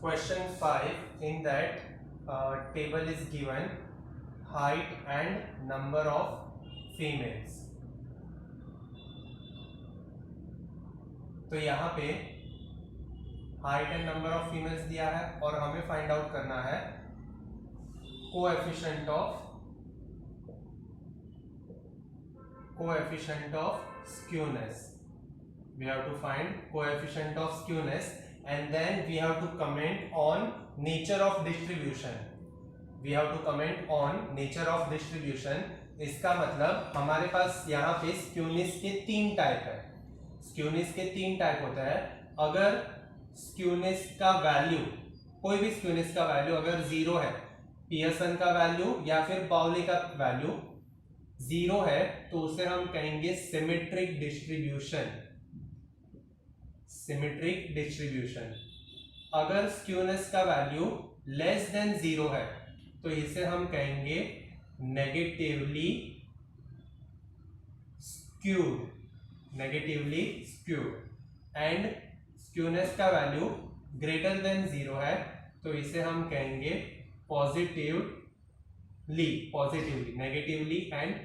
Question 5, in that table is given height and number of females. तो यहाँ पे height and number of females दिया है और हमें फाइंड आउट करना है coefficient of skewness. We have to find coefficient of skewness and then we have to comment on nature of distribution. इसका मतलब हमारे पास यहाँ पे स्क्यूनेस के 3 टाइप है. स्क्यूनेस के 3 टाइप होता है. अगर स्क्यूनेस का वैल्यू, कोई भी स्क्यूनेस का वैल्यू अगर 0 है, पियर्सन का वैल्यू या फिर पाउली का वैल्यू 0 है, तो उसे हम कहेंगे सिमेट्रिक डिस्ट्रीब्यूशन. अगर स्क्यूनेस का वैल्यू लेस देन 0 है तो इसे हम कहेंगे नेगेटिवली स्क्यूड. एंड स्क्यूनेस का वैल्यू ग्रेटर देन 0 है तो इसे हम कहेंगे positively, negatively and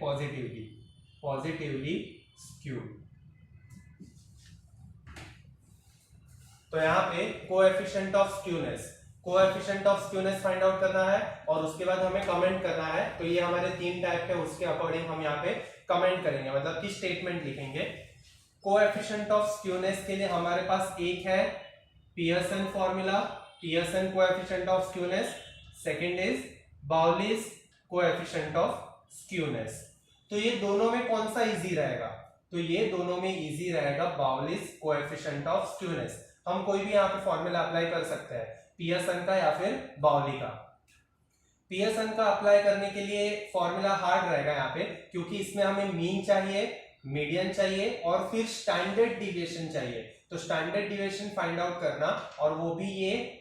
positively skewed. तो यहाँ पे coefficient of skewness find out करना है और उसके बाद हमें कमेंट करना है. तो ये हमारे 3 टाइप है, उसके अकॉर्डिंग हम यहाँ पे कमेंट करेंगे, मतलब कि स्टेटमेंट लिखेंगे. कोएफिशिएंट ऑफ स्क्यूनेस के लिए हमारे पास एक है Pearson formula, Pearson coefficient of skewness. Second is बाउलिस coefficient of skewness. तो ये दोनों में कौन सा इजी रहेगा? तो ये दोनों में इजी रहेगा बाउलिस कोएफिशिएंट ऑफ स्क्यूनेस. हम कोई भी यहाँ पे फॉर्मूला अप्लाई कर सकते हैं, पियर्सन का या फिर बाउली का. पियर्सन का अप्लाई करने के लिए फॉर्मूला हार्ड रहेगा यहाँ पे, क्योंकि इसमें हमें मीन चाहिए, मीडियन चाहिए और फिर स्टैंडर्ड डिविएशन चाहिए. तो स्टैंडर्ड डिविएशन फाइंड आउट करना, और वो भी ये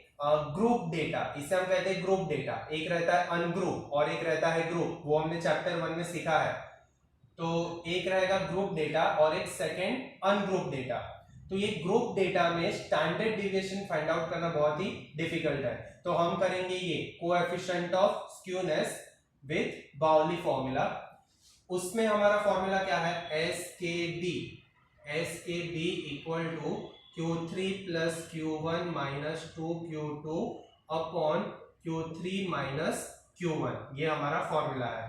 ग्रुप डेटा, इसे हम कहते हैं ग्रुप डेटा. एक रहता है अनग्रुप और एक रहता है ग्रुप, वो हमने चैप्टर 1 में सीखा है. तो एक रहेगा ग्रुप डेटा और एक सेकेंड अनग्रुप डेटा. तो ये ग्रुप डेटा में स्टैंडर्ड डिविएशन फाइंड आउट करना बहुत ही डिफिकल्ट है. तो हम करेंगे ये coefficient of skewness with Bowley formula. उसमें हमारा फॉर्मूला क्या है? S K B equal to Q3 plus Q1 minus 2Q2 upon Q3 minus Q1. ये हमारा फॉर्मूला है.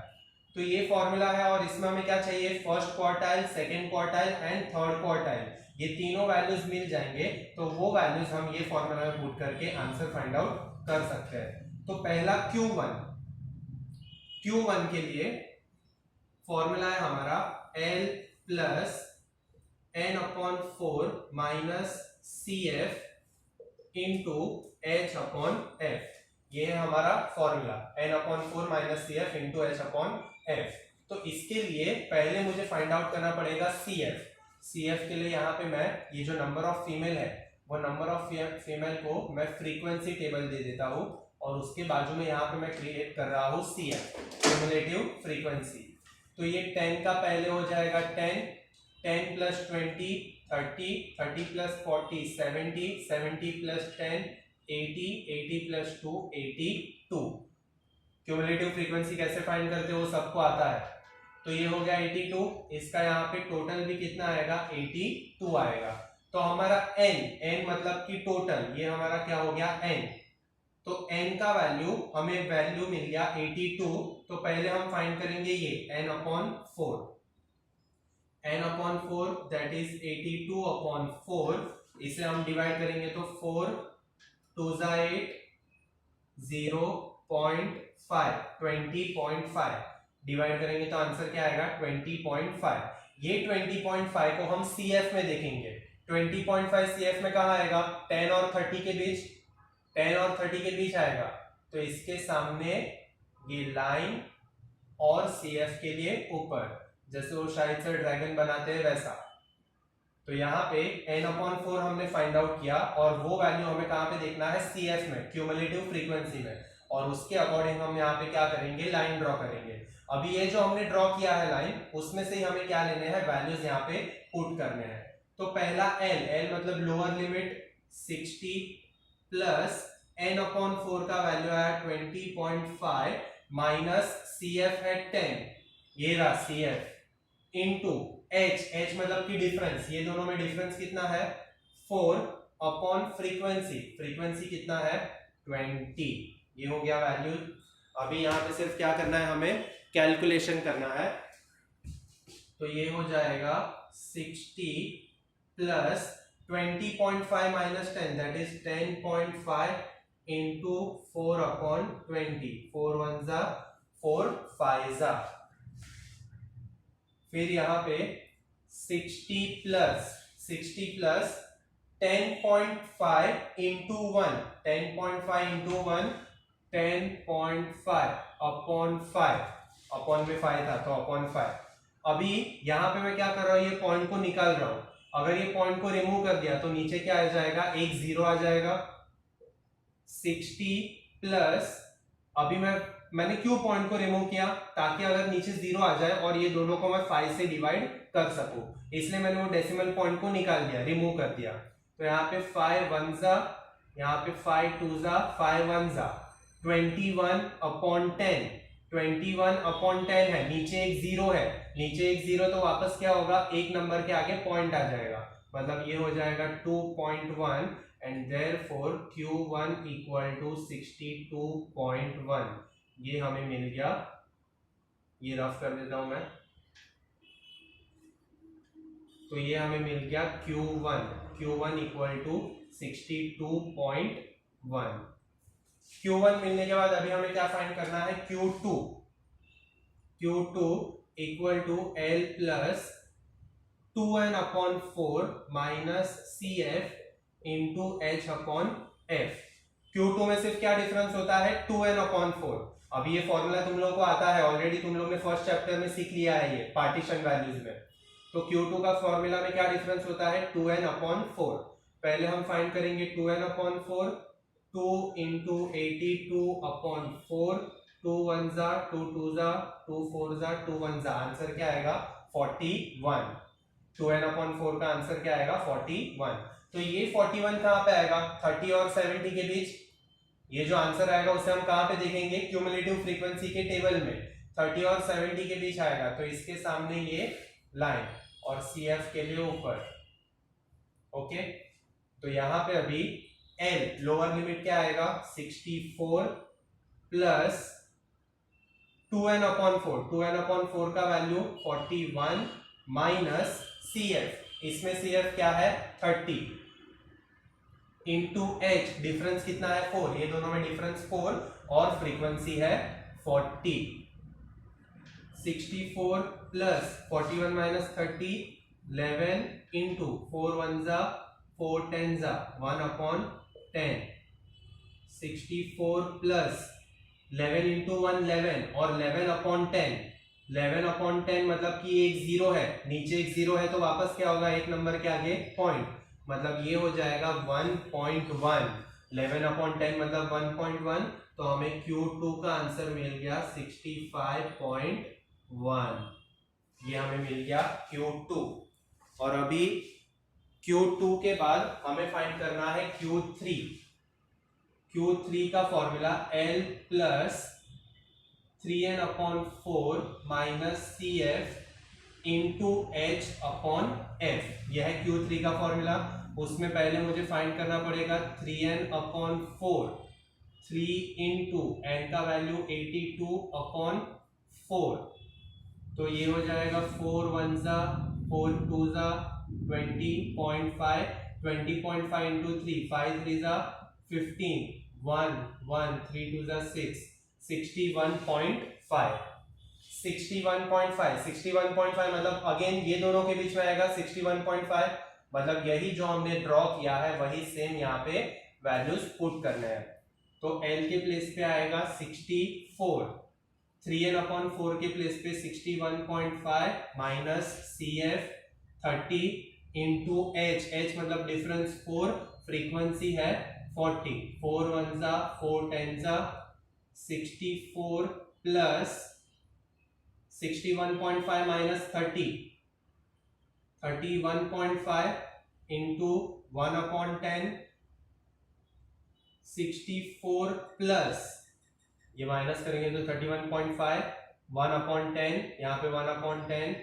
तो ये फॉर्मूला है और इसमें हमें क्या चाहिए? First quartile, second quartile and third quartile. ये तीनों वैल्यूज मिल जाएंगे तो वो वैल्यूज हम ये फॉर्मूला में पुट करके आंसर फाइंड आउट कर सकते हैं. तो पहला Q1 के लिए फॉर्मूला है हमारा L plus n upon 4 minus CF into H upon F. ये है हमारा formula, n upon 4 minus CF into H upon F. तो इसके लिए पहले मुझे फाइंड आउट करना पड़ेगा CF के लिए यहाँ पे मैं ये जो नंबर ऑफ फीमेल है, वो नंबर ऑफ फीमेल को मैं फ्रीक्वेंसी टेबल दे देता हूँ और उसके बाजू में यहाँ पे मैं क्रिएट कर रहा हूँ CF, क्यूमुलेटिव फ्रीक्वेंसी. तो ये 10 का पहले हो जाएगा 10 plus 20 30 plus 40 70 plus 10 80 plus 2 82. Cumulative frequency कैसे फाइंड करते हो, सबको आता है. तो ये हो गया 82. इसका यहाँ पे टोटल भी कितना आएगा? 82 आएगा. तो हमारा n मतलब कि टोटल, ये हमारा क्या हो गया? n. तो n का वैल्यू, हमें वैल्यू मिल गया 82. तो पहले हम फाइंड करेंगे ये n upon 4 that is 82 upon 4. इसे हम डिवाइड करेंगे तो 4 2 8 0.5 20.5 डिवाइड करेंगे तो आंसर क्या आएगा? 20.5. ये 20.5 को हम CF में देखेंगे. 20.5 CF में कहाँ आएगा? 10 और 30 के बीच आएगा. तो इसके सामने ये लाइन और CF के लिए ऊपर, जैसे वो शायद से ड्रैगन बनाते हैं वैसा. तो यहाँ पे n/4 हमने फाइंड आउट किया और वो वैल्यू हमें कहाँ पे देखना है? CF में, क्यूमुलेटिव फ्रीक्वेंसी में. और उसके अकॉर्डिंग हम यहाँ पे क्या करेंगे? लाइन ड्रॉ करेंगे. अभी ये जो हमने ड्रॉ किया है लाइन, उसमें से ही हमें क्या लेने हैं? वैल्यूज यहाँ पे पुट करने हैं. तो पहला L मतलब lower limit 60 plus n upon 4 का वैल्यू आया 20.5 माइनस CF है 10, ये रहा CF इनटू h मतलब कि डिफरेंस, ये दोनों में डिफरेंस कितना है 4 अपॉन फ्रीक्वेंसी कितना है 20, ये हो गया वैल्यू। अभी यहाँ पे सिर्फ क्या करना है, हमें कैलकुलेशन करना है। तो ये हो जाएगा 60 plus 20.5 minus 10 that is 10.5 into 4 upon 20, 4 1 जा 4 5 जा, फिर यहाँ पे 60 plus 10.5 into 1, 10.5 into 1 10.5 upon 5, upon में 5 था तो अपॉन 5। अभी यहाँ पे मैं क्या कर रहा हूँ, ये पॉइंट को निकाल रहा हूँ। अगर ये पॉइंट को रिमूव कर दिया तो नीचे क्या आ जाएगा, एक जीरो आ जाएगा। 60 प्लस, अभी मैंने क्यों पॉइंट को रिमूव किया, ताकि अगर नीचे जीरो आ जाए और ये दोनों को मैं 5 से डिवाइड कर सकूं, इसलिए मैंने वो डेसिमल पॉइंट को निकाल दिया, रिमूव कर दिया। तो यहाँ पे 5 1 जा, यहाँ पे 5 2 जा, 5 1 जा, 21 अपॉन 10, 21 अपॉन 10 है, नीचे एक जीरो है, नीचे एक जीरो तो वापस क्या होगा, एक नंबर के आगे पॉइंट आ जाएगा, मतलब ये हो जाएगा 2.1 and therefore Q1 equal to 62.1, ये हमें मिल गया। ये रफ कर देता हूं मैं, तो ये हमें मिल गया Q1 इक्वल टू 62.1। Q1 मिलने के बाद अभी हमें क्या फाइंड करना है, Q2 equal to L plus 2n upon 4 minus CF into H upon F। Q2 में सिर्फ क्या डिफरेंस होता है, 2n अपॉन 4। अभी ये फॉर्मूला तुम लोगों को आता है ऑलरेडी, तुम लोग ने फर्स्ट चैप्टर में सीख लिया है ये पार्टीशन वैल्यूज में। तो Q2 का फॉर्मूला में क्या डिफरेंस होता है, 2n अपॉन 4। पहले हम फाइंड करेंगे 2n अपॉन 4, 2 इंटू 82 अपॉन 4, 2 1 जा 2 2 जा 2 4 जा 2 1 जा, आंसर क्या आएगा 41। 2n अपॉन 4 का आंसर क्या आएगा 41। तो ये 41 कहाँ पे आएगा, 30 और 70 के बीच। ये जो आंसर आएगा उसे हम कहाँ पे देखेंगे, क्यूमुलेटिव फ्रीक्वेंसी के टेबल में 30 और 70 के बीच आएगा, तो इसके सामने ये लाइन और CF के लिए ऊपर। ओके, तो यहाँ पे अभी L लोअर लिमिट क्या आएगा, 64 plus 2n upon 4, 2n upon 4 का वैल्यू 41 माइनस CF, इसमें CF क्या है 30 इंटू H, डिफरेंस कितना है 4, ये दोनों में डिफरेंस 4 और फ्रीक्वेंसी है 40। 64 प्लस 41 माइनस 30, 11 इंटू 4 1 जा 4 10 जा 1 अपॉन 10, 64 प्लस 11 इंटू 1 11 और 11 अपॉन 10, 11 अपॉन 10 मतलब कि एक जीरो है, नीचे एक जीरो है तो वापस क्या होगा, एक नंबर के आगे पॉइंट, मतलब ये हो जाएगा 1.1। 11 अपॉन 10 मतलब 1.1, तो हमें Q2 का आंसर मिल गया 65.1, ये हमें मिल गया Q2। और अभी Q2 के बाद हमें फाइंड करना है Q3। Q3 का formula L plus 3n upon 4 minus CF into H upon F, यह है Q3 का फॉर्मूला। उसमें पहले मुझे फाइंड करना पड़ेगा 3n अपॉन 4, 3 इंटू n का वैल्यू 82 अपॉन 4, तो ये हो जाएगा 4 1 जा 4 2 जा 20.5, 20.5 इंटू 3, 5 3 जा 15, 1 1 3 2 जा 6, 61.5, 61.5 मतलब अगेन ये दोनों के बीच में आएगा 61.5, मतलब यही जो हमने ड्रॉ किया है वही सेम यहाँ पे वैल्यूज पुट करने हैं। तो L के प्लेस पे आएगा 64, 3n अपॉन 4 के प्लेस पे 61.5 माइनस CF 30 इंटू H मतलब डिफरेंस 4, फ्रीक्वेंसी है 40, 4 1 जा 4 10 जा 64 plus 61.5 minus 30, 31.5 into 1 upon 10, 64 plus, ये माइनस करेंगे तो 31.5, 1/10, यहाँ पे 1/10,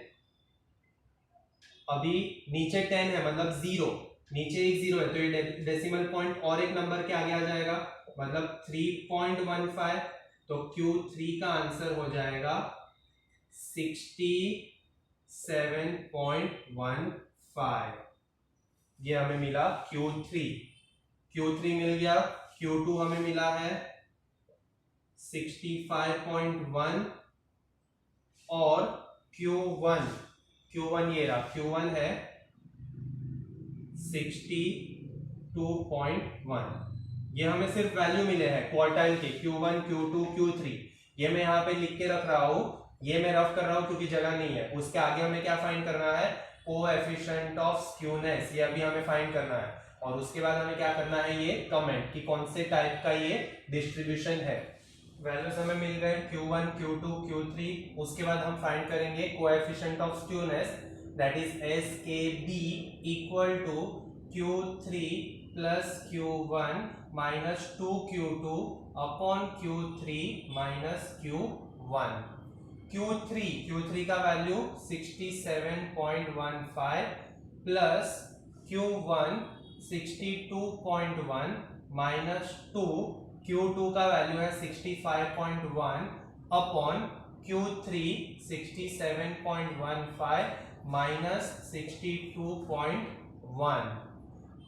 अभी नीचे 10 है मतलब 0, नीचे एक 0 है तो ये डेसिमल पॉइंट और एक नंबर के आगे आ जाएगा, मतलब 3.15, तो Q3 का आंसर हो जाएगा 67.15। ये हमें मिला Q3 मिल गया। Q2 हमें मिला है 65.1 और Q1 ये रहा, Q1 है 62.1। ये हमें सिर्फ वैल्यू मिले हैं क्वार्टाइल के, Q1, Q2, Q3। ये मैं यहाँ पे लिख के रख रहा हूँ, ये मैं रफ कर रहा हूँ क्योंकि जगह नहीं है। उसके आगे हमें क्या फाइंड करना है, कोएफिशिएंट ऑफ स्क्यूनेस, ये अभी हमें फाइंड करना है। और उसके बाद हमें क्या करना है, ये कमेंट कि कौन से टाइप का ये डिस्ट्रीब्यूशन है। वैल्यूज हमें मिल गए Q1, Q2, Q3। उसके बाद हम फाइंड करेंगे coefficient of skewness, that is SKB equal to Q3 plus Q1 minus 2Q2 upon Q3 minus Q1। Q3 का value 67.15 plus Q1 62.1 minus 2, Q2 का वैल्यू है 65.1 अपॉन Q3 67.15 माइनस 62.1।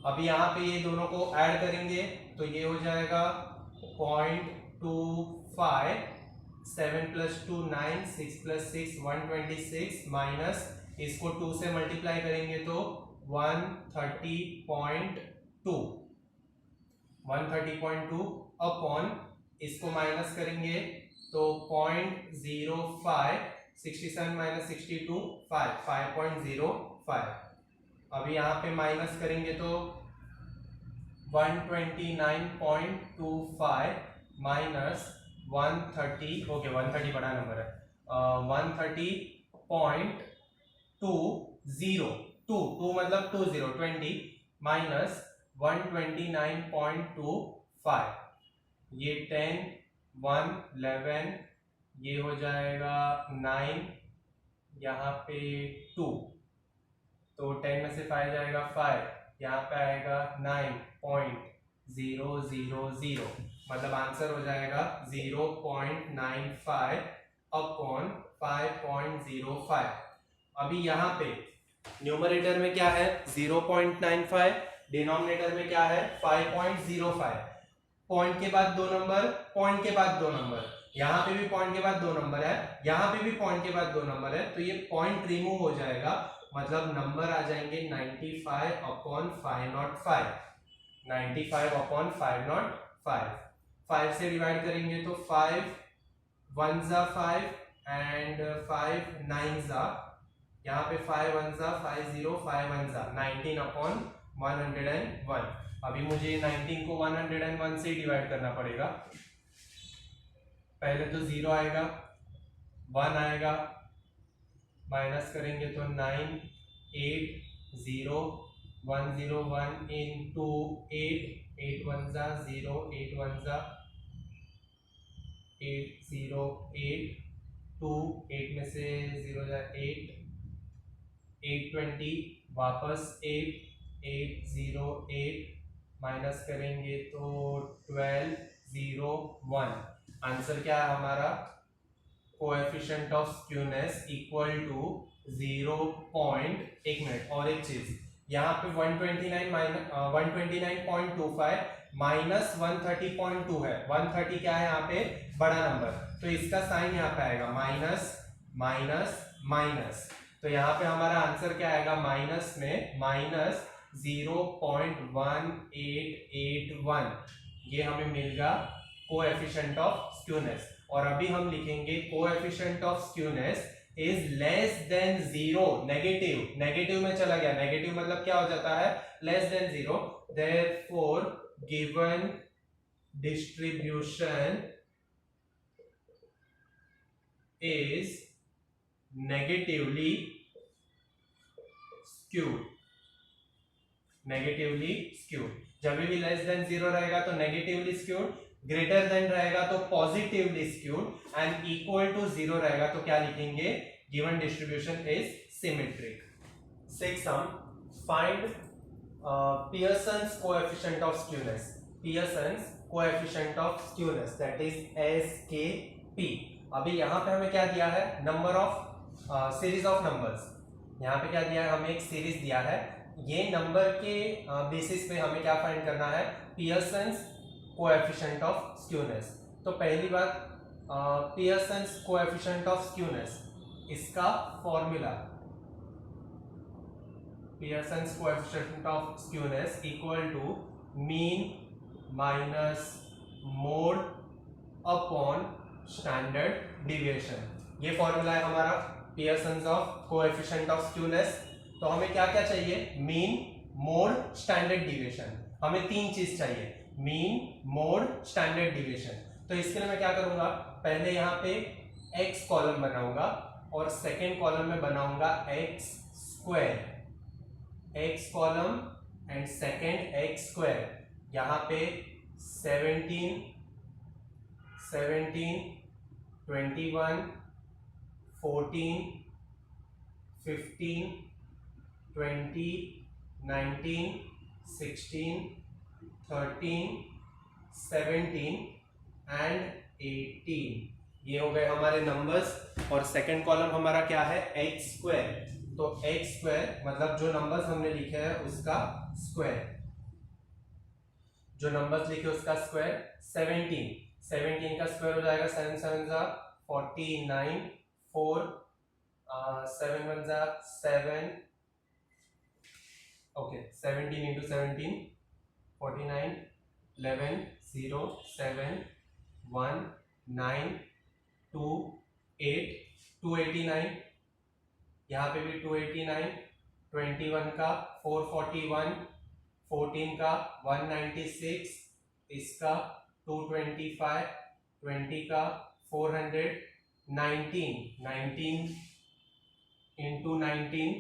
अभी यहाँ पे ये दोनों को ऐड करेंगे तो ये हो जाएगा 0.25, 7 + 2 9, 6 + 6 126 माइनस इसको 2 से मल्टीप्लाई करेंगे तो 130.2 अपॉन इसको माइनस करेंगे तो 0.05, 67 माइनस 62 5.05। अभी यहाँ पे माइनस करेंगे तो 129.25 माइनस 130, ओके 130 बड़ा नंबर है, 130.20 मतलब 20 माइनस 129.25, ये 10 1 11, ये हो जाएगा 9, यहाँ पे 2, तो 10 में से 5 जाएगा 5, यहाँ पे आएगा 9.000, मतलब आंसर हो जाएगा 0.95 अपॉन 5.05। अभी यहाँ पे न्यूमरेटर में क्या है 0.95, डिनोमिनेटर में क्या है 5.05। पॉइंट के बाद दो नंबर, पॉइंट के बाद दो नंबर, यहाँ पे भी पॉइंट के बाद दो नंबर है, यहाँ पे भी पॉइंट के बाद दो नंबर है, तो ये पॉइंट रिमूव हो जाएगा, मतलब नंबर आ जाएंगे 95/505, 95/505। 5 से डिवाइड करेंगे तो 5 1 जा 5 एंड 5 9 जा, यहाँ पे 5 1 जा 50, 5 1 जा 19/101। अभी मुझे 19 को 101 से डिवाइड करना पड़ेगा। पहले तो 0 आएगा, 1 आएगा, माइनस करेंगे तो 9 8 0 1 0 1 into 8, 8 1 जा 0, 8 1 जा 8 0 8 2, 8 में से 0 जा 8, 820 वापस 8 8 0 8, माइनस करेंगे तो 12 0 1। आंसर क्या है हमारा, coefficient of skewness equal to 0. एक मिनट और एक चीज, यहाँ पे 129.25 माइनस 130.2 है, 130 क्या है यहाँ पे बड़ा नंबर, तो इसका साइन यहाँ पे आएगा माइनस माइनस माइनस, तो यहाँ पे हमारा आंसर क्या आएगा, माइनस में माइनस 0.1881, ये हमें मिलेगा कोएफिशिएंट ऑफ स्क्यूनेस। और अभी हम लिखेंगे coefficient of skewness is less than 0, negative में चला गया, नेगेटिव मतलब क्या हो जाता है, less than 0, therefore given distribution is negatively skewed। Negatively skewed. जब भी लेस देन 0 रहेगा तो नेगेटिवली स्क्यूड, ग्रेटर देन रहेगा तो positively skewed and equal to 0 रहेगा तो क्या लिखेंगे, given distribution is symmetric. Six हम find Pearson's coefficient of skewness, Pearson's coefficient of skewness that is SKP। अभी यहाँ पे हमें क्या दिया है, number of series of numbers, यहाँ पे क्या दिया है, हमें एक सीरीज दिया है, ये नंबर के बेसिस पे हमें क्या फाइंड करना है, Pearson's coefficient of skewness। तो पहली बात Pearson's coefficient of skewness, इसका formula Pearson's coefficient of skewness equal to mean minus mode upon standard deviation। ये फॉर्मूला है हमारा Pearson's of coefficient of skewness। तो हमें क्या क्या चाहिए, मीन, मोड, स्टैंडर्ड डिविएशन। हमें तीन चीज चाहिए, मीन, मोड, स्टैंडर्ड डिविएशन। तो इसके लिए मैं क्या करूंगा, पहले यहाँ पे x कॉलम बनाऊंगा और सेकेंड कॉलम में बनाऊंगा x square, x column and second x square. यहाँ पे 17, 21, 14, 15, 20, 19, 16, 13, 17 एंड 18। ये हो गए हमारे नंबर्स। और सेकेंड कॉलम हमारा क्या है, x स्क्वायर। तो x स्क्वायर मतलब जो नंबर्स हमने लिखे हैं उसका स्क्वायर, जो नंबर्स लिखे उसका स्क्वायर। 17 का स्क्वायर हो जाएगा 7 7 जा 49, 4 7 1 जा 7, ओके 17 into 17 49, 11 0 7 1 9 2 8 289, यहाँ पे भी 289, 21 का 441, 14 का 196, इसका 225, 20 का 400, 19 into 19,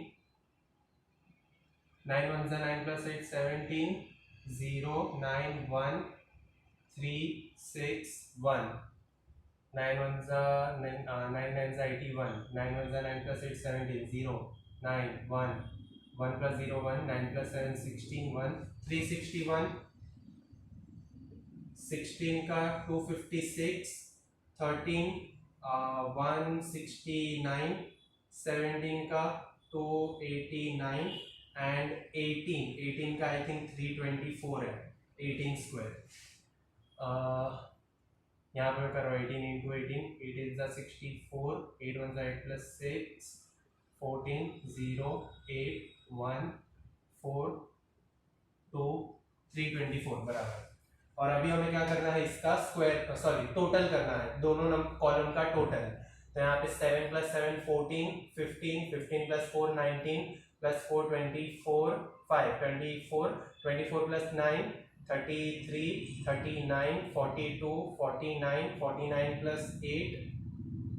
9 1 9 plus 8 17, 0 9 1 3 6 1, 9 1 9 9 81, 9 1 9 plus 8 17, 0 9 1 1 plus 0 1, 9 plus 7 16 1 361, 16 का 256, 13 169, 17 का 289 एंड 18 का आई थिंक 324 है, 18 स्क्वायर। यहाँ पे मैं कर रहा हूँ 18 into 18, 8 is 64, 8 1 8 plus 6, 14 0 8 1 4 2 324 बराबर। और अभी हमें क्या करना है, इसका स्क्वायर सॉरी टोटल करना है, दोनों कॉलम का टोटल। तो यहाँ पे 7 plus 7 14, 15, 15 plus 4 19 plus 4 24 5 24, 24 plus 9 33, 39 42, 49, 49 plus 8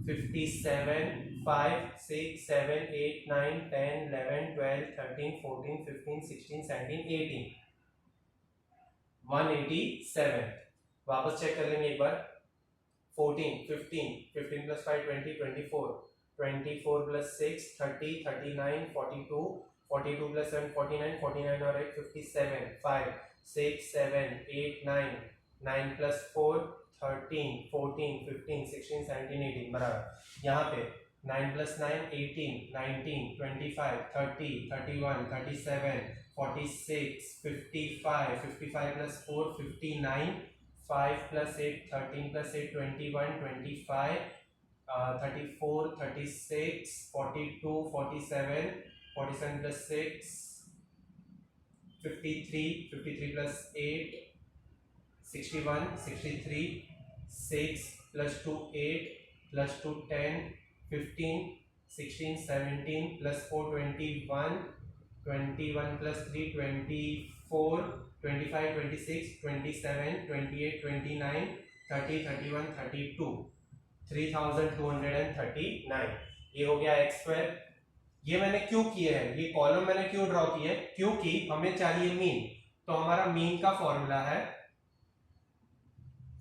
57, 5 6 7 8 9 10 11 12 13 14 15 16 17 18, 187। वापस चेक कर लेंगे एक बार, 14 15 15 plus 5 20 24, 24 plus 6 30 39 42, 42 plus 7 49, 49 और 8 57, 5 6 7 8 9, 9 plus 4 13 14 15 16 17 18 बराबर। यहाँ पे 9 plus 9 18 19 25 30 31 37 46 55 55 plus 4 59, 5 plus 8 13 plus 8 21 25 34 36 42 47 47 plus 6 53 53 plus 8 61 63 6 plus 2 8 plus 2 10 15 16 17 plus 4 21 21 plus 3 24 25 26 27 28 29 30 31 32 3239। ये हो गया एक्स स्क्वायर। ये मैंने क्यों किए हैं, ये कॉलम मैंने क्यों ड्रॉ किए, क्योंकि हमें चाहिए मीन। तो हमारा मीन का फॉर्मूला है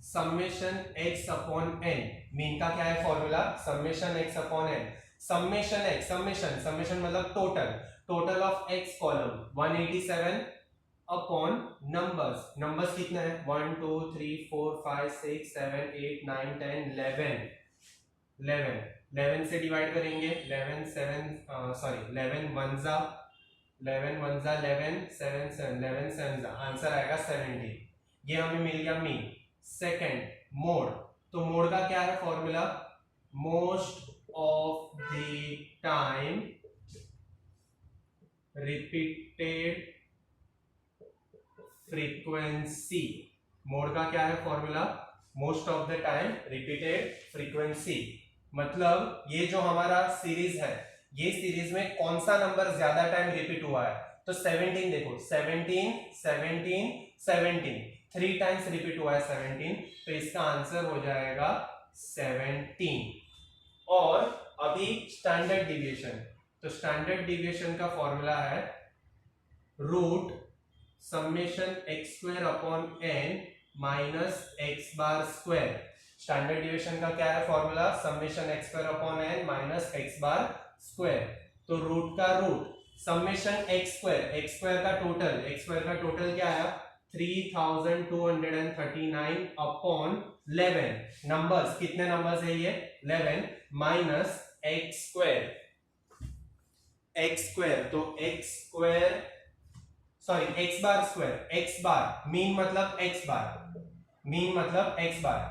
summation x upon n। Mean का क्या है formula, summation x upon n। Summation x, summation मतलब total of x column 187 upon numbers कितने हैं 1 2 3 4 5 6 7 8 9 10 11 से डिवाइड करेंगे, 11 वंजा 11 7 7 आंसर आएगा 17। ये हमें मिल गया मीन। सेकंड मोड, तो मोड का क्या है formula, most of the time repeated frequency. Mode का क्या है formula, most of the time repeated frequency. मतलब ये जो हमारा सीरीज है, ये सीरीज में कौन सा नंबर ज्यादा टाइम रिपीट हुआ है, तो 17 देखो 17 3 टाइम्स रिपीट हुआ है 17, तो इसका आंसर हो जाएगा 17। और अभी स्टैंडर्ड डिविएशन, तो स्टैंडर्ड डिविएशन का फॉर्मूला है root summation x square upon n minus x bar square. Standard deviation का क्या है formula, summation x square upon n minus x bar square. तो रूट का रूट समेशन x स्क्वायर का total क्या आया 3239 अपॉन 11 नंबर्स, कितने नंबर्स है ये 11 माइनस x स्क्वायर, तो x बार स्क्वायर, x बार मीन मतलब x बार,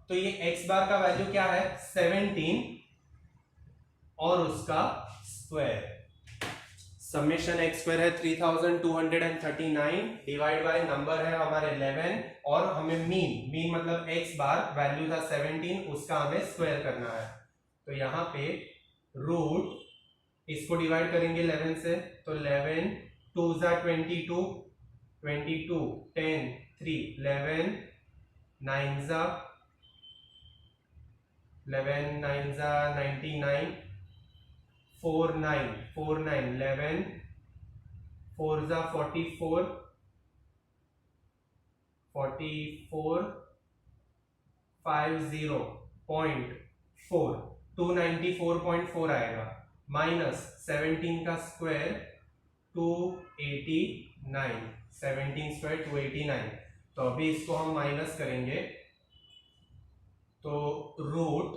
तो ये x बार का वैल्यू क्या है 17 और उसका स्क्वायर। समेशन x स्क्वायर है 3239 डिवाइड बाय नंबर है हमारे 11 और हमें मीन मतलब x बार वैल्यू था 17, उसका हमें स्क्वायर करना है। तो यहाँ पे रूट, इसको डिवाइड करेंगे 11 से, तो 11 2 जा 22 10 3 11 9 जा 99 4 9 11 4 जा 44 50.4 294.4 आएगा, माइनस 17 का स्क्वायर 289, 17 स्क्वायर 289। तो अभी इसको हम माइनस करेंगे, तो रूट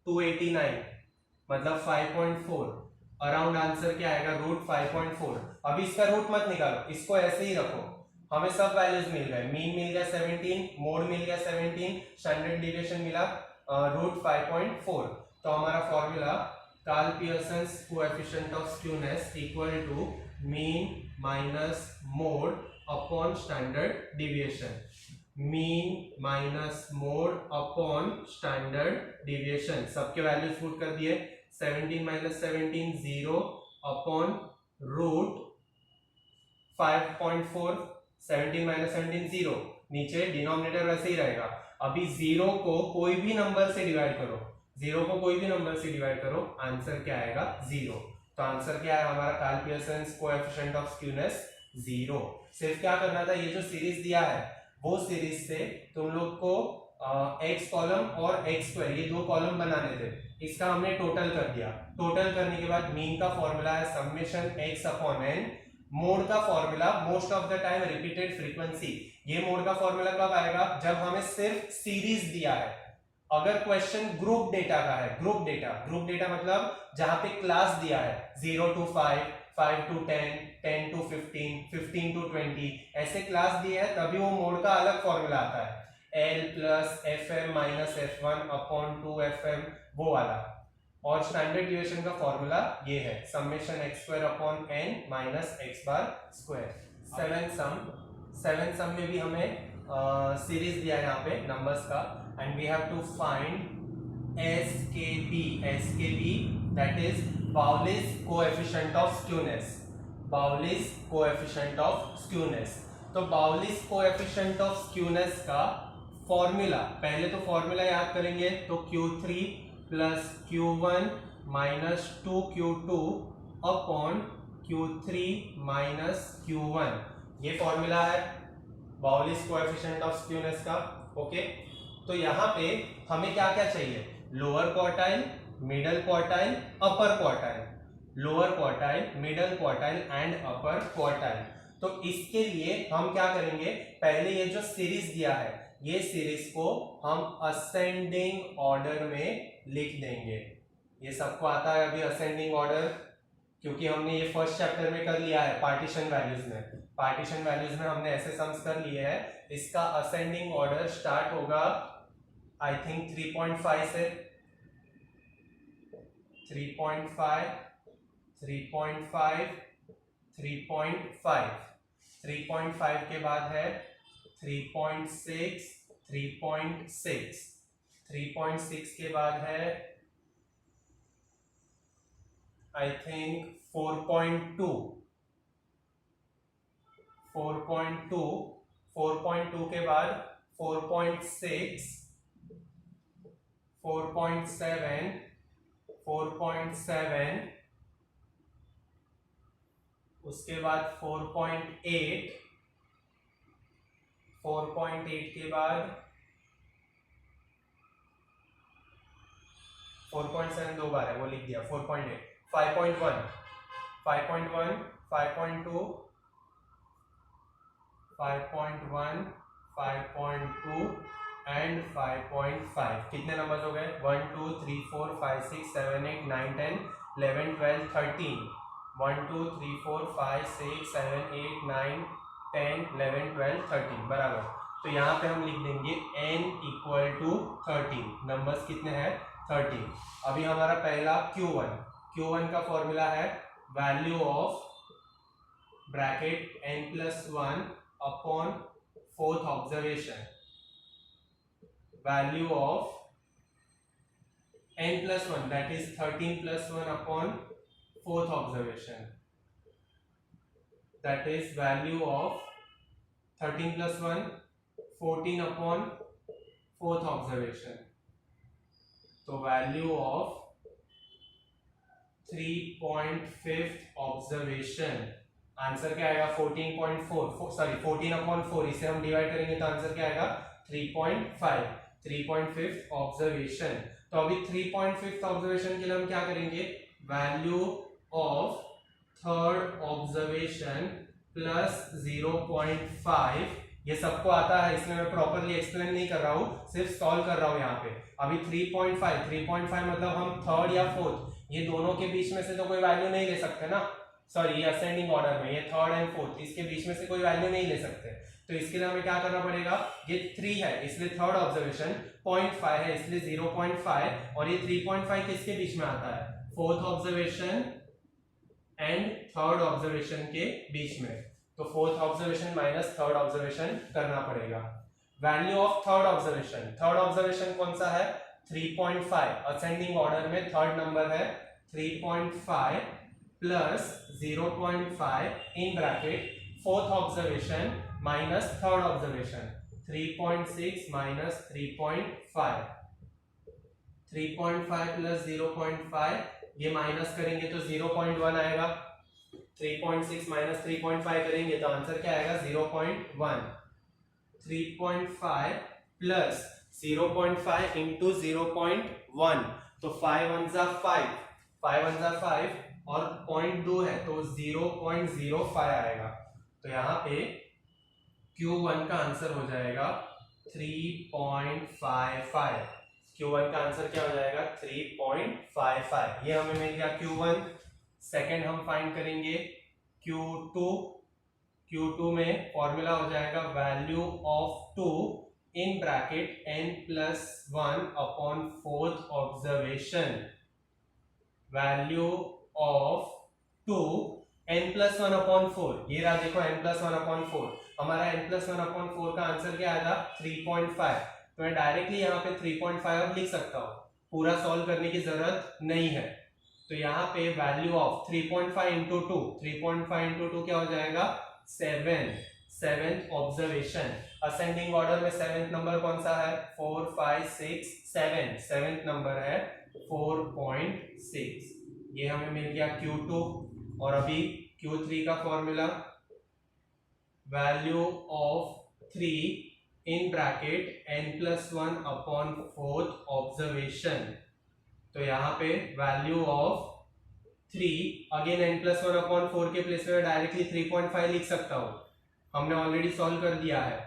289 मतलब 5.4, अराउंड आंसर क्या आएगा रूट 5.4। अभी इसका रूट मत निकालो, इसको ऐसे ही रखो, हमें सब वैल्यूज मिल गए, मीन मिल गया 17, मोड मिल गया 17, स्टैंडर्ड डिविएशन मिला रूट 5.4। तो हमारा formula Karl Pearson's coefficient of skewness equal to mean minus mode upon standard deviation, mean minus mode upon standard deviation. सबके वैल्यूज पुट कर दिए, 17 माइनस 17 0 अपॉन रूट 5.4, 17 माइनस 17 0, नीचे denominator वैसे ही रहेगा। अभी 0 को कोई भी नंबर से डिवाइड करो, आंसर क्या आएगा 0। तो आंसर क्या है हमारा Karl Pearson's coefficient of skewness 0। सिर्फ क्या करना था, ये जो सीरीज दिया है वो सीरीज से तुम लोग को x कॉलम और x स्क्वायर ये दो कॉलम बनाने थे, इसका हमने टोटल कर दिया। टोटल करने के बाद मीन का फॉर्मूला है summation x upon n, mode का formula most of the time repeated frequency. ये मोड का फॉर्मूला कब आएगा, जब हमें सिर्फ सीरीज दिया है। अगर क्वेश्चन ग्रुप डेटा का है, ग्रुप डेटा मतलब जहां पे क्लास दिया है 0 to 5, 5 to 10, 10 to 15, 15 to 20 ऐसे क्लास दिए है, तभी वो मोड का अलग फॉर्मूला आता है L plus FM minus F1 upon 2FM वो वाला। और स्टैंडर्ड डिविएशन का फॉर्मूला ये है summation x square upon n minus x bar square. Seven सम में भी हमें सीरीज दिया है यहाँ पे नंबर्स का, and we have to find SKB that is Pauli's coefficient of skewness. तो Pauli's कोएफिशिएंट ऑफ स्क्यूनेस का फॉर्मूला, पहले तो फॉर्मूला याद करेंगे, तो Q3 plus Q1 minus 2Q2 upon Q3 minus Q1, ये फॉर्मूला है बाउलिस कोएफिशिएंट ऑफ स्क्यूनेस का। ओके, तो यहाँ पे हमें क्या क्या चाहिए, lower quartile, middle quartile, upper quartile, lower quartile, middle quartile and upper quartile. तो इसके लिए हम क्या करेंगे, पहले ये जो सीरीज दिया है ये सीरीज को हम असेंडिंग ऑर्डर में लिख देंगे। ये सबको आता है अभी असेंडिंग ऑर्डर, क्योंकि हमने ये फर्स्ट चैप्टर में कर लिया है पार्टीशन वैल्यूज में। पार्टीशन वैल्यूज में हमने ऐसे सम्स कर लिए हैं। इसका असेंडिंग ऑर्डर स्टार्ट होगा आई थिंक 3.5 से, 3.5, 3.5, 3.5, 3.5 के बाद है 3.6, 3.6, 3.6 के बाद है आई थिंक 4.2, 4.2, 4.2 के बाद 4.6, 4.7, 4.7, उसके बाद 4.8, 4.8 के बाद 4.7 दो बार है वो लिख दिया, 4.8, 5.1, 5.1, 5.2, 5.1, 5.2 एंड 5.5। कितने नंबर हो गए, 1 2 3 4 5 6 7 8 9 10 11 12 13, 1 2 3 4 5 6 7 8 9 10 11 12 13 बराबर। तो यहाँ पे हम लिख देंगे n इक्वल टू 13, नंबर्स कितने हैं 13। अभी हमारा पहला Q1 का फॉर्मूला है value of bracket n+1 upon fourth observation, value of n+1 that is 13+1 upon fourth observation, that is value of 13+1 14 upon fourth observation, तो वैल्यू ऑफ 3.5 ऑब्जर्वेशन, आंसर क्या आएगा 14.4, सॉरी 14/4, इसे हम डिवाइड करेंगे तो आंसर क्या आएगा 3.5, 3.5 ऑब्जर्वेशन। तो अभी 3.5 ऑब्जर्वेशन के लिए हम क्या करेंगे, value of third observation plus 0.5, ये सबको आता है इसलिए मैं प्रॉपर्ली एक्सप्लेन नहीं कर रहा हूँ, सिर्फ सॉल्व कर रहा हूँ यहाँ पे। अभी 3.5 मतलब हम थर्ड या फोर्थ ये दोनों के बीच में से तो कोई वैल्यू नहीं ले सकते ना, सॉरी ये असेंडिंग ऑर्डर में ये थर्ड एंड फोर्थ इसके बीच में से कोई वैल्यू नहीं ले सकते, तो इसके लिए हमें क्या करना पड़ेगा, ये 3 है इसलिए थर्ड ऑब्जर्वेशन, 0.5 है इसलिए 0.5, और ये 3.5 किसके बीच में आता है, fourth observation and third observation के बीच में, तो fourth observation minus third observation करना पड़ेगा। वैल्यू ऑफ थर्ड ऑब्जर्वेशन कौन सा है 3.5, असेंडिंग ऑर्डर में थर्ड नंबर है 3.5 plus 0.5 in bracket fourth observation minus third observation, 3.6 minus 3.5, 3.5 plus 0.5 ये माइनस करेंगे तो 0.1 आएगा, 3.6 माइनस 3.5 करेंगे तो आंसर क्या आएगा 0.1, 3.5 प्लस 0.5 इंटू 0.1 तो 5 1 जा 5, 5 1 जा 5 और 0.2 है तो 0.05 आएगा, तो यहाँ पे Q1 का आंसर हो जाएगा 3.55, Q1 का आंसर क्या हो जाएगा 3.55, ये हमें मिल गया Q1। सेकेंड हम फाइंड करेंगे Q2 में फॉर्मूला हो जाएगा value of 2 in bracket n+1 upon fourth observation, value of 2 n+1 upon 4, ये रहा देखो n+1 अपॉन 4, हमारा n+1 अपॉन 4 का आंसर क्या आएगा 3.5, तो मैं डायरेक्टली यहाँ पे 3.5 अब लिख सकता हूँ, पूरा सॉल्व करने की जरूरत नहीं है। तो यहाँ पे वैल्यू ऑफ 3.5 इंटू 2, 3.5 इंटू 2 क्या हो जाएगा 7, सेवेंथ ऑब्जर्वेशन, असेंडिंग ऑर्डर में सेवेंथ नंबर कौन सा है 4 5 6 7, सेवेंथ नंबर है 4.6, ये हमें मिल गया Q2। और अभी Q3 का formula, value of 3 in bracket n+1 upon 4th observation. तो यहाँ पे value of 3 again n+1 upon 4 के प्लेस में डायरेक्टली 3.5 लिख सकता हूँ, हमने ऑलरेडी सॉल्व कर दिया है।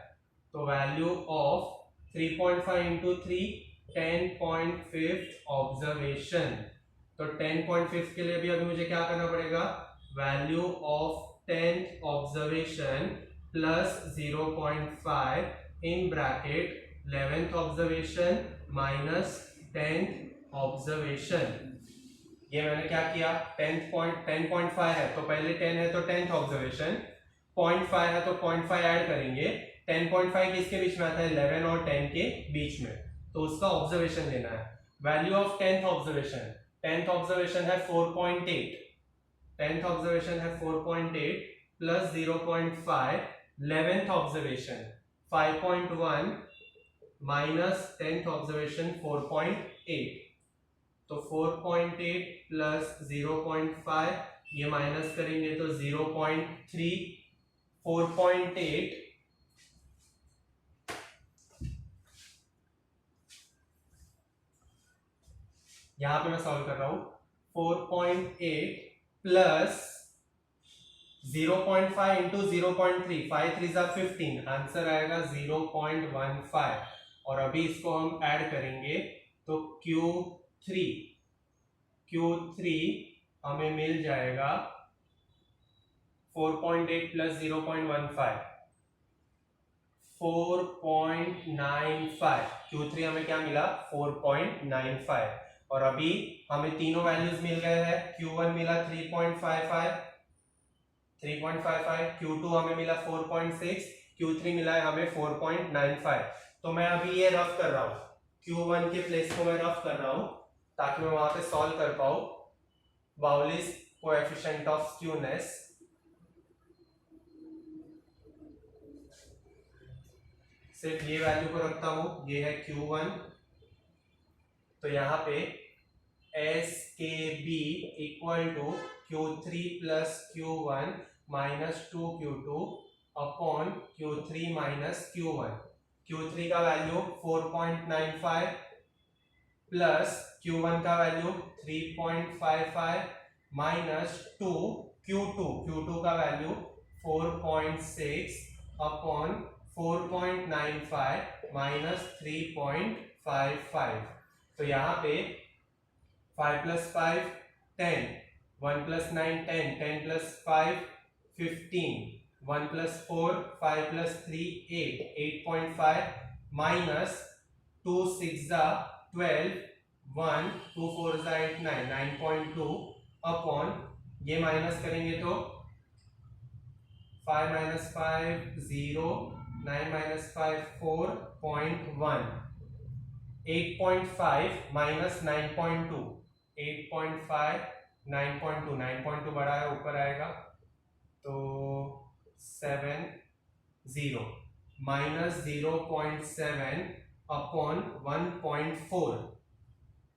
तो वैल्यू ऑफ 3.5 इंटू 3 10.5 ऑब्जर्वेशन। तो 10.5 के लिए भी अभी मुझे क्या करना पड़ेगा, value of 10th observation plus 0.5 in bracket 11th observation minus 10th observation. ये मैंने क्या किया, 10.5 है तो पहले 10 है तो 10th ऑब्जर्वेशन, 0.5 है तो 0.5 ऐड करेंगे। 10.5 किसके बीच में आता है, 11 और 10 के बीच में, तो उसका ऑब्जर्वेशन लेना है। Value of 10th observation, 10th observation है 4.8, 10th ऑब्जर्वेशन है 4.8 plus 0.5, 11th observation 5.1 minus 10th observation 4.8। तो 4.8 प्लस 0.5, ये माइनस करेंगे तो 0.3, 4.8 यहां पे मैं सॉल्व कर रहा हूं, 4.8 प्लस 0.5 इंटू 0.3, 5 3 जा 15, आंसर आएगा 0.15। और अभी इसको हम ऐड करेंगे तो Q3 हमें मिल जाएगा 4.8 प्लस 0.15, 4.95। Q3 हमें क्या मिला, 4.95। और अभी हमें तीनों वैल्यूज मिल गए हैं। Q1 मिला 3.55, Q2 हमें मिला 4.6, Q3 मिला है हमें 4.95। तो मैं अभी ये रफ कर रहा हूँ, Q1 के प्लेस को मैं रफ कर रहा हूँ ताकि मैं वहां पे सॉल्व कर पाऊं। बाउलिस कोएफिशिएंट ऑफ स्क्यूनेस, सिर्फ ये वैल्यू को रखता हूं, ये है Q1। तो यहाँ पे SKB equal to Q3 plus Q1 minus 2Q2 upon Q3 minus Q1। Q3 का वैल्यू 4.95 प्लस Q1 का वैल्यू 3.55 माइनस 2Q2 का वैल्यू 4.6 अपॉन 4.95 माइनस 3.55। तो यहाँ पे 5 plus 5 10, 1 plus 9 10, 10 plus 5 15, 1 plus 4 5 plus 3 8, 8.5 minus 2 6 12, 1 2 4 8 9, 9.2 upon, ये माइनस करेंगे तो 5 माइनस 5 0, 9 माइनस 5 4.1, 8.5 माइनस 9.2, 8.5 9.2, 9.2 बड़ा है ऊपर आएगा तो 7 0 माइनस 0.7 अपॉन 1.4।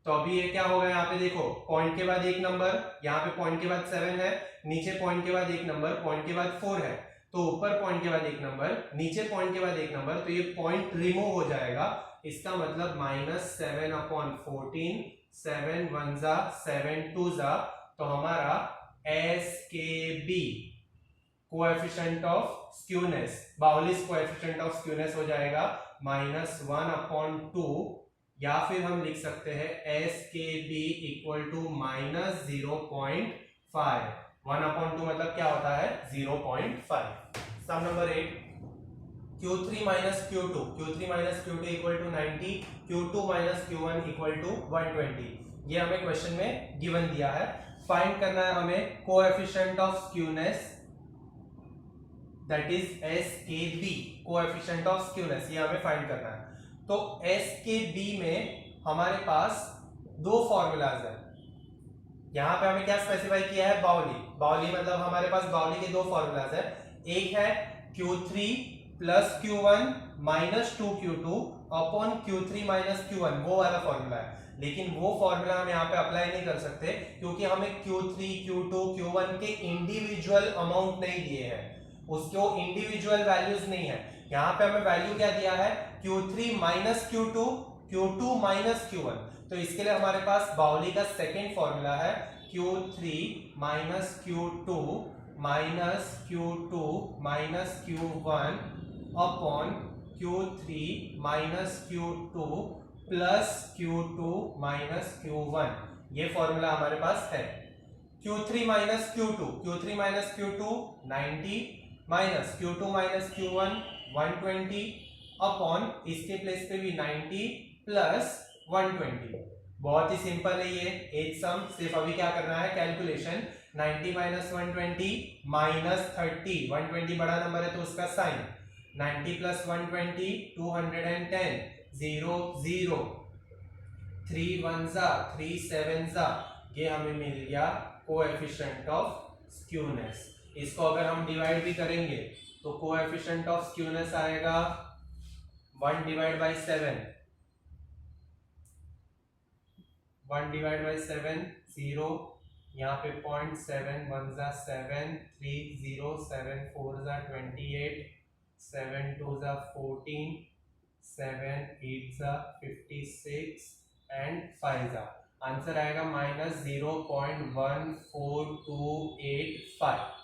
तो अभी ये क्या होगा, यहाँ पे देखो पॉइंट के बाद एक नंबर, यहाँ पे पॉइंट के बाद 7 है, नीचे पॉइंट के बाद एक नंबर, पॉइंट के बाद 4 है, तो ऊपर पॉइंट के बाद एक नंबर, नीचे पॉइंट के बाद एक नंबर, तो ये पॉइंट रिमूव हो जाएगा। इसका मतलब -7 अपॉन 14, 7 1 जा 7 2 जा, तो हमारा SKB coefficient of skewness, बाउलिस coefficient of skewness हो जाएगा -1 अपॉन 2, या फिर हम लिख सकते हैं SKB इक्वल टू -0.5। 1 अपॉन 2 मतलब क्या होता है, 0.5। Sum number 8, Q3 minus Q2, Q3 minus Q2 equal to 90, Q2 minus Q1 equal to 120। ये हमें क्वेश्चन में गिवन दिया है। फाइंड करना है हमें coefficient of skewness, that is SKB, coefficient of skewness, ये हमें फाइंड करना है। तो SKB में हमारे पास दो फॉर्मूलाज है। यहां पे हमें क्या स्पेसिफाई किया है, बाउली। बाउली मतलब हमारे पास बाउली के दो फॉर्मूलाज है, एक है Q3 plus Q1 minus 2Q2 upon Q3 minus Q1, वो वाला फॉर्मूला है। लेकिन वो फॉर्मूला हम यहाँ पे अप्लाई नहीं कर सकते क्योंकि हमें Q3, Q2, Q1 के इंडिविजुअल अमाउंट नहीं दिए हैं, उसको इंडिविजुअल वैल्यूज नहीं है। यहाँ पे हमें वैल्यू क्या दिया है, Q3 minus Q2, Q2 minus Q1। तो इसके लिए हमारे पास बाउली का सेकेंड फॉर्मूला है Q3 minus Q2 minus Q2 minus Q1 upon Q3 minus Q2 plus Q2 minus Q1। ये फॉर्मूला हमारे पास है। Q3 minus Q2, Q3 minus Q2 90 minus Q2 minus Q1 120 upon इसके प्लेस पे भी 90 प्लस 120। बहुत ही simple है ये एज सम। सिर्फ अभी क्या करना है, कैलकुलेशन। 90 माइनस 120 माइनस 30, 120 बड़ा नंबर है तो उसका साइन, 90 प्लस 120 210, 0 0, 3 1 जा 3 7 जा, ये हमें मिल गया कोएफिशिएंट ऑफ स्क्यूनेस। इसको अगर हम डिवाइड भी करेंगे तो कोएफिशिएंट ऑफ स्क्यूनेस आएगा 1 डिवाइड बाय 7, 1 डिवाइड बाय 7 0, यहाँ पे 0.7 1 जा 7, 3 0, 7 4 जा 28, 7 2 जा 14, 7 8 जा 56 एंड 5 जा। आंसर आएगा -0.14285।